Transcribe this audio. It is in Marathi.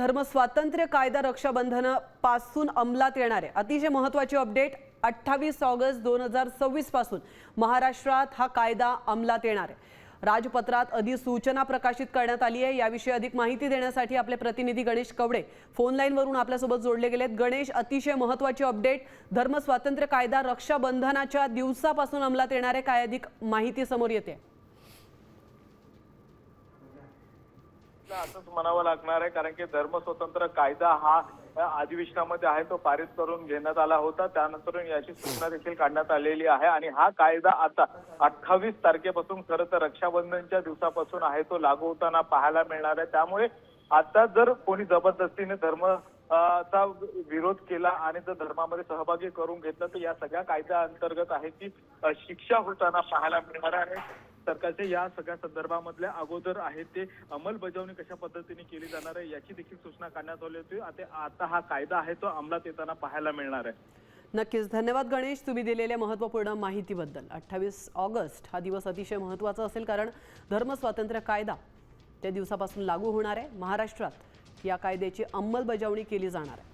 धर्म स्वातंत्र्य कायदा रक्षाबंधनापासून अंमलात येणार आहे। अतिशय महत्त्वाची अपडेट 28 ऑगस्ट 2026 पासून महाराष्ट्रात हा कायदा अंमलात येणार आहे। राजपत्रात अधिसूचना प्रकाशित करण्यात आली आहे। याविषयी अधिक माहिती देण्यासाठी आपले प्रतिनिधी गणेश कवडे फोन लाईन वरून आपल्यासोबत जोडले गेलेत। गणेश, अतिशय महत्त्वाची अपडेट, धर्म स्वातंत्र्य कायदा रक्षाबंधनाच्या दिवसापासून अंमलात येणार आहे। काय अधिक माहिती समोर येते? असंच म्हणावं लागणार आहे, कारण की धर्म स्वतंत्र कायदा हा अधिवेशनामध्ये आहे तो पारित करून घेण्यात आला होता। त्यानंतर याची सूचना देखील काढण्यात आलेली आहे आणि हा कायदा आता 28 तारखेपासून खरं तर रक्षाबंधनच्या दिवसापासून आहे तो लागू होताना पाहायला मिळणार आहे। त्यामुळे आता जर कोणी जबरदस्तीने चा विरोध केला आणि जर धर्मामध्ये सहभागी करून घेतलं तर या सगळ्या कायद्या अंतर्गत आहे ती शिक्षा होताना पाहायला मिळणार आहे। सरकारच्या या सगळ्या संदर्भामधल्या अगोदर आहे ते अंमलबजावणी कशा पद्धतीने केली जाणार आहे याची देखील सूचना करण्यात आली होती। आता हा कायदा आहे तो अंमलात येताना पाहायला मिळणार आहे। नक्कीच धन्यवाद गणेश, तुम्ही दिलेल्या महत्त्वपूर्ण माहितीबद्दल। 28 ऑगस्ट हा दिवस अतिशय महत्त्वाचा असेल, कारण धर्म स्वातंत्र्य कायदा त्या दिवसापासून लागू होणार आहे। महाराष्ट्रात या कायद्याची अंमलबजावणी केली जाणार आहे।